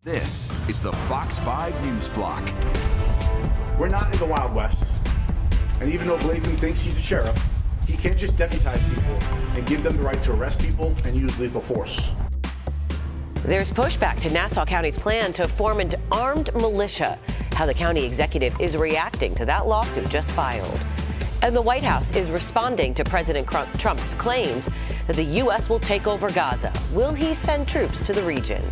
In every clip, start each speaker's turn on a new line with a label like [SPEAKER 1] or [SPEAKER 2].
[SPEAKER 1] This is the Fox 5 News Block.
[SPEAKER 2] We're not in the Wild West. And even though Blakeman thinks he's a sheriff, he can't just deputize people and give them the right to arrest people and use lethal force.
[SPEAKER 3] There's pushback to Nassau County's plan to form an armed militia. How the county executive is reacting to that lawsuit just filed. And the White House is responding to President Trump's claims that the U.S. will take over Gaza. Will he send troops to the region?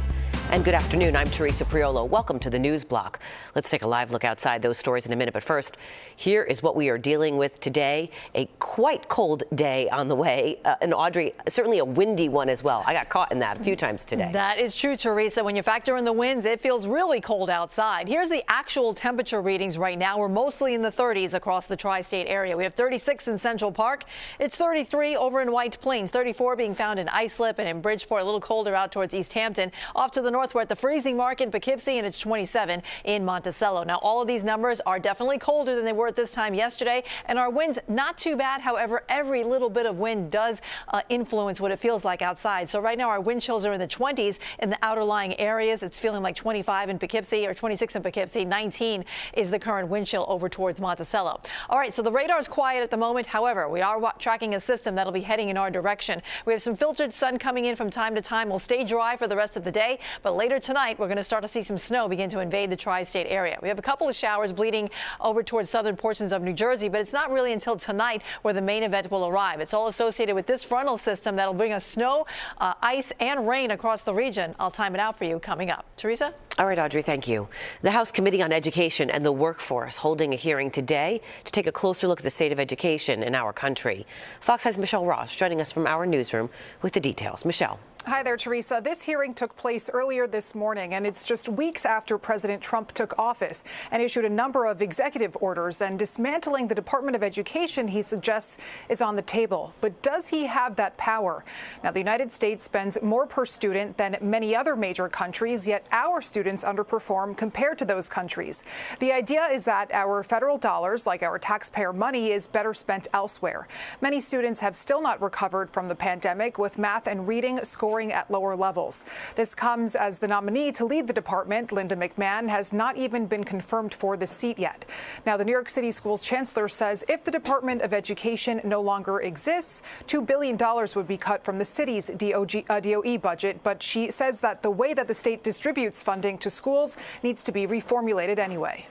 [SPEAKER 3] And good afternoon. I'm Teresa Priolo. Welcome to the News Block. Let's take a live look outside those stories in a minute. But first, here is what we are dealing with today. A quite cold day on the way. And Audrey, certainly a windy one as well. I got caught in that a few times today.
[SPEAKER 4] That is true, Teresa. When you factor in the winds, it feels really cold outside. Here's the actual temperature readings right now. We're mostly in the 30s across the tri-state area. We have 36 in Central Park. It's 33 over in White Plains, 34 being found in Islip and in Bridgeport, a little colder out towards East Hampton. Off to the north, we're at the freezing mark in Poughkeepsie, and it's 27 in Monticello. Now, all of these numbers are definitely colder than they were at this time yesterday, and our winds not too bad. However, every little bit of wind does influence what it feels like outside. So right now, our wind chills are in the 20s in the outer lying areas. It's feeling like 25 in Poughkeepsie or 26 in Poughkeepsie. 19 is the current wind chill over towards Monticello. All right, so the radar is quiet at the moment. However, we are tracking a system that'll be heading in our direction. We have some filtered sun coming in from time to time. We'll stay dry for the rest of the day, but later tonight, we're going to start to see some snow begin to invade the tri-state area. We have a couple of showers bleeding over towards southern portions of New Jersey, but it's not really until tonight where the main event will arrive. It's all associated with this frontal system that'll bring us snow, ice, and rain across the region. I'll time it out for you coming up. Teresa?
[SPEAKER 3] All right, Audrey, thank you. The House Committee on Education and the Workforce holding a hearing today to take a closer look at the state of education in our country. Fox 5's Michelle Ross joining us from our newsroom with the details. Michelle.
[SPEAKER 5] Hi there, Teresa. This hearing took place earlier this morning, and it's just weeks after President Trump took office and issued a number of executive orders, and dismantling the Department of Education, he suggests, is on the table. But does he have that power? Now, the United States spends more per student than many other major countries, yet our students underperform compared to those countries. The idea is that our federal dollars, like our taxpayer money, is better spent elsewhere. Many students have still not recovered from the pandemic, with math and reading scoring at lower levels. This comes as the nominee to lead the department, Linda McMahon, has not even been confirmed for the seat yet. Now, the New York City Schools chancellor says if the Department of Education no longer exists, $2 billion would be cut from the city's DOE budget. But she says that the way that the state distributes funding to schools needs to be reformulated anyway.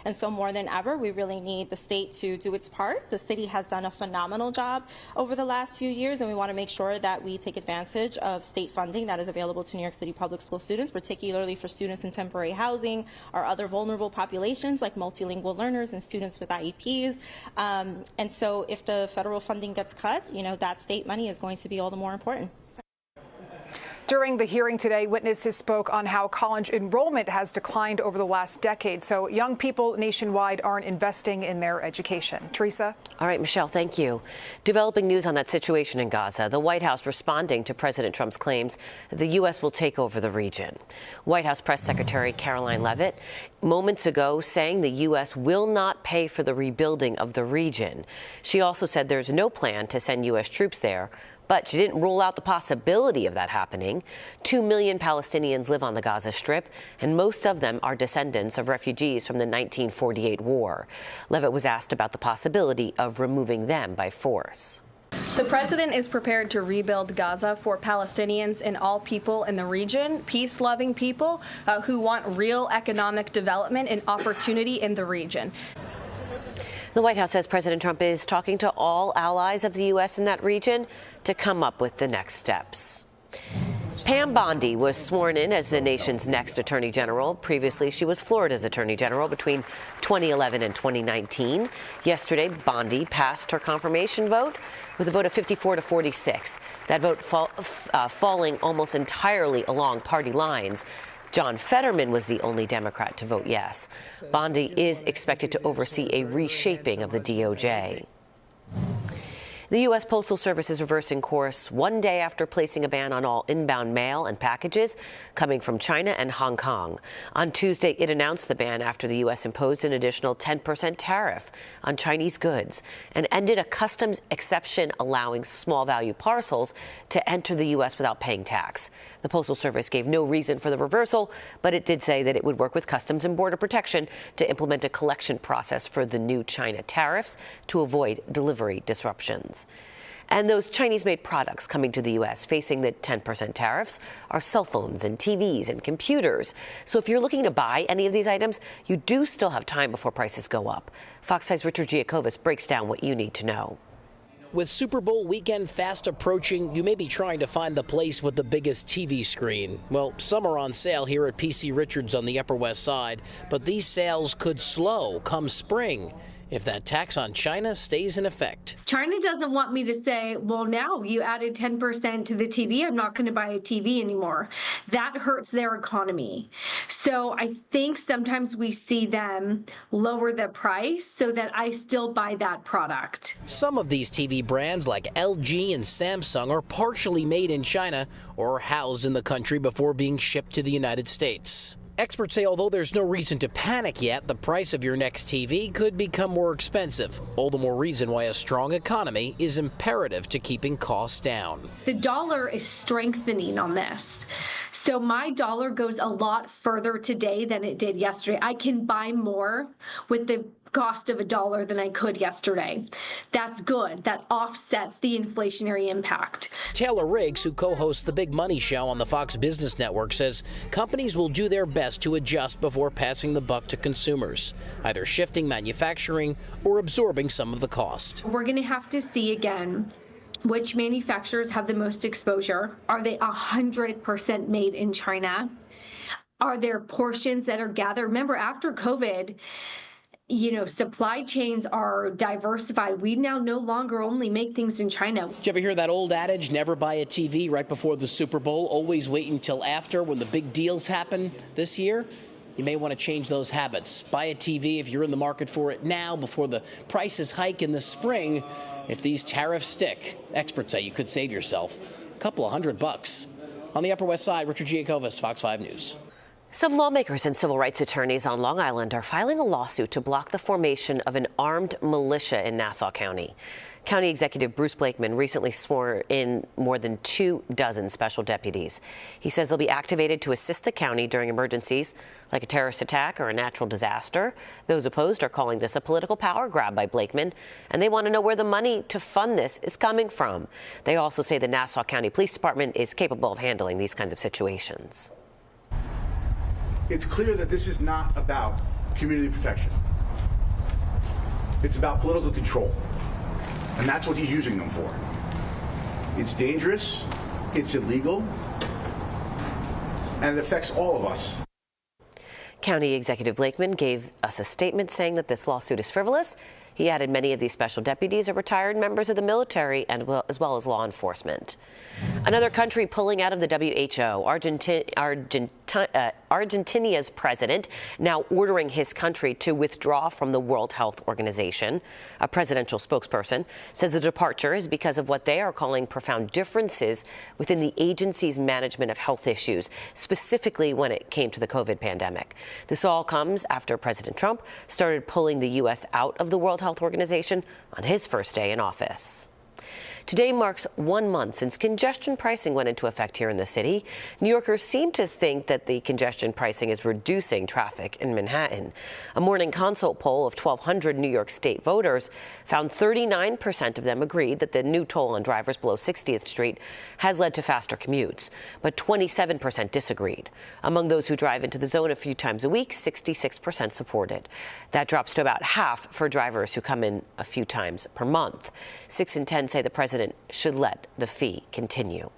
[SPEAKER 6] And so more than ever, we really need the state to do its part. The city has done a phenomenal job over the last few years, and we want to make sure that we take advantage of state funding that is available to New York City public school students, particularly for students in temporary housing or other vulnerable populations like multilingual learners and students with IEPs. And so if the federal funding gets cut, that state money is going to be all the more important.
[SPEAKER 5] During the hearing today, witnesses spoke on how college enrollment has declined over the last decade. So young people nationwide aren't investing in their education. Teresa?
[SPEAKER 3] All right, Michelle, thank you. Developing news on that situation in Gaza. The White House responding to President Trump's claims that the U.S. will take over the region. White House Press Secretary Caroline Leavitt moments ago saying the U.S. will not pay for the rebuilding of the region. She also said there's no plan to send U.S. troops there. But she didn't rule out the possibility of that happening. 2 million Palestinians live on the Gaza Strip, and most of them are descendants of refugees from the 1948 war. Leavitt was asked about the possibility of removing them by force.
[SPEAKER 7] The president is prepared to rebuild Gaza for Palestinians and all people in the region, peace-loving people who want real economic development and opportunity in the region.
[SPEAKER 3] The White House says President Trump is talking to all allies of the U.S. in that region to come up with the next steps. Pam Bondi was sworn in as the nation's next attorney general. Previously, she was Florida's attorney general between 2011 and 2019. Yesterday, Bondi passed her confirmation vote with a vote of 54 to 46. That vote falling almost entirely along party lines. John Fetterman was the only Democrat to vote yes. Bondi is expected to oversee a reshaping of the DOJ. The U.S. Postal Service is reversing course one day after placing a ban on all inbound mail and packages coming from China and Hong Kong. On Tuesday, it announced the ban after the U.S. imposed an additional 10% tariff on Chinese goods and ended a customs exception allowing small value parcels to enter the U.S. without paying tax. The Postal Service gave no reason for the reversal, but it did say that it would work with Customs and Border Protection to implement a collection process for the new China tariffs to avoid delivery disruptions. And those Chinese-made products coming to the U.S. facing the 10% tariffs are cell phones and TVs and computers. So if you're looking to buy any of these items, you do still have time before prices go up. Fox 5's Richard Giacovas breaks down what you need to know.
[SPEAKER 8] With Super Bowl weekend fast approaching, you may be trying to find the place with the biggest TV screen. Well, some are on sale here at PC Richards on the Upper West Side, but these sales could slow come spring if that tax on China stays in effect.
[SPEAKER 9] China doesn't want me to say, well, now you added 10% to the TV, I'm not going to buy a TV anymore. That hurts their economy. So I think sometimes we see them lower the price so that I still buy that product.
[SPEAKER 8] Some of these TV brands like LG and Samsung are partially made in China or housed in the country before being shipped to the United States. Experts say although there's no reason to panic yet, the price of your next TV could become more expensive. All the more reason why a strong economy is imperative to keeping costs down.
[SPEAKER 9] The dollar is strengthening on this. So my dollar goes a lot further today than it did yesterday. I can buy more with the cost of $1 than I could yesterday. That's good. That offsets the inflationary impact.
[SPEAKER 8] Taylor Riggs, who co-hosts the Big Money Show on the Fox Business Network, says companies will do their best to adjust before passing the buck to consumers, either shifting manufacturing or absorbing some of the cost.
[SPEAKER 9] We're going to have to see again which manufacturers have the most exposure. Are they 100% made in China? Are there portions that are gathered? Remember, after COVID, supply chains are diversified. We now no longer only make things in China.
[SPEAKER 8] Did you ever hear that old adage, never buy a TV right before the Super Bowl, always wait until after when the big deals happen this year? You may want to change those habits. Buy a TV if you're in the market for it now before the prices hike in the spring. If these tariffs stick, experts say you could save yourself a couple of $100. On the Upper West Side, Richard Giacovas, Fox 5 News.
[SPEAKER 3] Some lawmakers and civil rights attorneys on Long Island are filing a lawsuit to block the formation of an armed militia in Nassau County. County Executive Bruce Blakeman recently swore in more than 24 special deputies. He says they'll be activated to assist the county during emergencies like a terrorist attack or a natural disaster. Those opposed are calling this a political power grab by Blakeman, and they want to know where the money to fund this is coming from. They also say the Nassau County Police Department is capable of handling these kinds of situations.
[SPEAKER 2] It's clear that this is not about community protection. It's about political control. And that's what he's using them for. It's dangerous, it's illegal, and it affects all of us.
[SPEAKER 3] County Executive Blakeman gave us a statement saying that this lawsuit is frivolous. He added many of these special deputies are retired members of the military and as well as law enforcement. Another country pulling out of the WHO, Argentinia's president now ordering his country to withdraw from the World Health Organization. A presidential spokesperson says the departure is because of what they are calling profound differences within the agency's management of health issues, specifically when it came to the COVID pandemic. This all comes after President Trump started pulling the U.S. out of the World Health Organization on his first day in office. Today marks 1 month since congestion pricing went into effect here in the city. New Yorkers seem to think that the congestion pricing is reducing traffic in Manhattan. A Morning Consult poll of 1,200 New York State voters found 39% of them agreed that the new toll on drivers below 60th Street has led to faster commutes, but 27% disagreed. Among those who drive into the zone a few times a week, 66% supported. That drops to about half for drivers who come in a few times per month. 6 in 10 say the president should let the fee continue.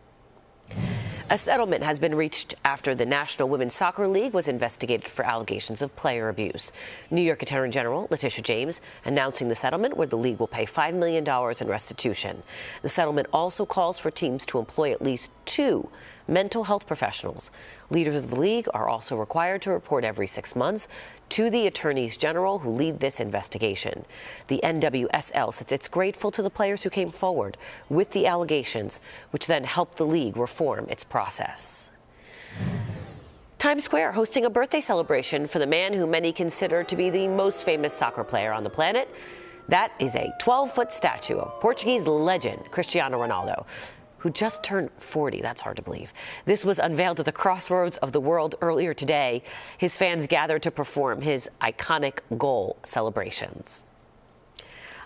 [SPEAKER 3] A settlement has been reached after the National Women's Soccer League was investigated for allegations of player abuse. New York Attorney General Letitia James announcing the settlement where the league will pay $5 million in restitution. The settlement also calls for teams to employ at least 2 mental health professionals. Leaders of the league are also required to report every 6 months to the attorneys general who lead this investigation. The NWSL says it's grateful to the players who came forward with the allegations, which then helped the league reform its process. Times Square hosting a birthday celebration for the man who many consider to be the most famous soccer player on the planet. That is a 12-foot statue of Portuguese legend Cristiano Ronaldo, who just turned 40. That's hard to believe. This was unveiled at the crossroads of the world earlier today. His fans gathered to perform his iconic goal celebrations.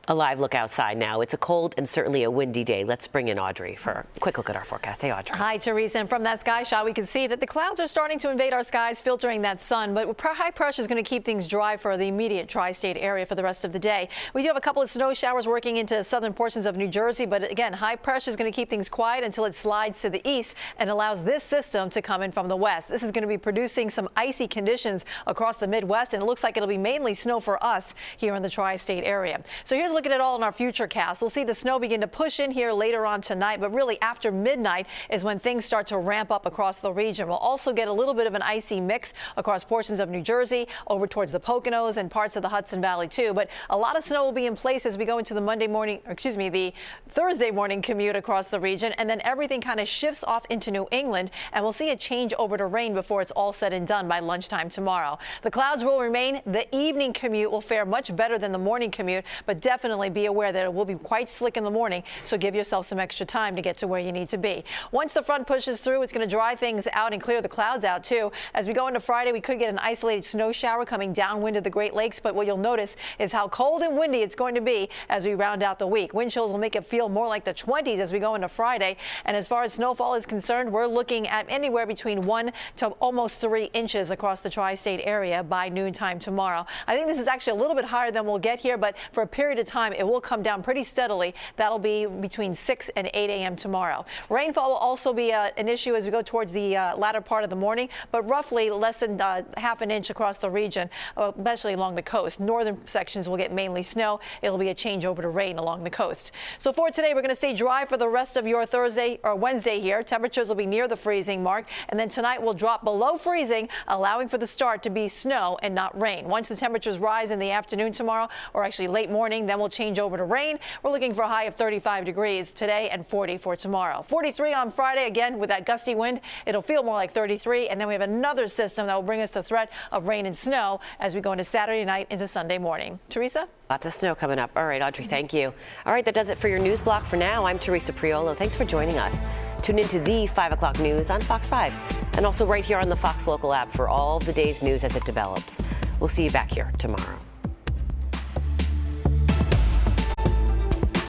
[SPEAKER 3] A live look outside now. It's a cold and certainly a windy day. Let's bring in Audrey for a quick look at our forecast. Hey, Audrey.
[SPEAKER 4] Hi, Teresa. And from that sky shot, we can see that the clouds are starting to invade our skies, filtering that sun. But high pressure is going to keep things dry for the immediate tri-state area for the rest of the day. We do have a couple of snow showers working into southern portions of New Jersey. But again, high pressure is going to keep things quiet until it slides to the east and allows this system to come in from the west. This is going to be producing some icy conditions across the Midwest. And it looks like it'll be mainly snow for us here in the tri-state area. So here's looking at all in our future cast. We'll see the snow begin to push in here later on tonight, but really after midnight is when things start to ramp up across the region. We'll also get a little bit of an icy mix across portions of New Jersey, over towards the Poconos and parts of the Hudson Valley too. But a lot of snow will be in place as we go into the Thursday morning commute across the region, and then everything kind of shifts off into New England, and we'll see a change over to rain before it's all said and done by lunchtime tomorrow. The clouds will remain. The evening commute will fare much better than the morning commute, but definitely be aware that it will be quite slick in the morning, so give yourself some extra time to get to where you need to be. Once the front pushes through, it's going to dry things out and clear the clouds out too. As we go into Friday, we could get an isolated snow shower coming downwind of the Great Lakes, but what you'll notice is how cold and windy it's going to be as we round out the week. Wind chills will make it feel more like the 20s as we go into Friday, and as far as snowfall is concerned, we're looking at anywhere between 1 to almost 3 inches across the tri-state area by noontime tomorrow. I think this is actually a little bit higher than we'll get here, but for a period of time, it will come down pretty steadily. That'll be between 6 and 8 a.m. tomorrow. Rainfall will also be an issue as we go towards the latter part of the morning, but roughly less than half an inch across the region, especially along the coast. Northern sections will get mainly snow. It'll be a change over to rain along the coast. So for today, we're going to stay dry for the rest of your Thursday or Wednesday here. Temperatures will be near the freezing mark, and then tonight will drop below freezing, allowing for the start to be snow and not rain. Once the temperatures rise in the afternoon tomorrow, or actually late morning, then we'll change over to rain. We're looking for a high of 35 degrees today and 40 for tomorrow. 43 on Friday, again with that gusty wind. It'll feel more like 33, and then we have another system that will bring us the threat of rain and snow as we go into Saturday night into Sunday morning. Teresa?
[SPEAKER 3] Lots of snow coming up. All right, Audrey, thank you. All right, that does it for your news block for now. I'm Teresa Priolo. Thanks for joining us. Tune into the 5 o'clock news on Fox 5 and also right here on the Fox Local app for all of the day's news as it develops. We'll see you back here tomorrow.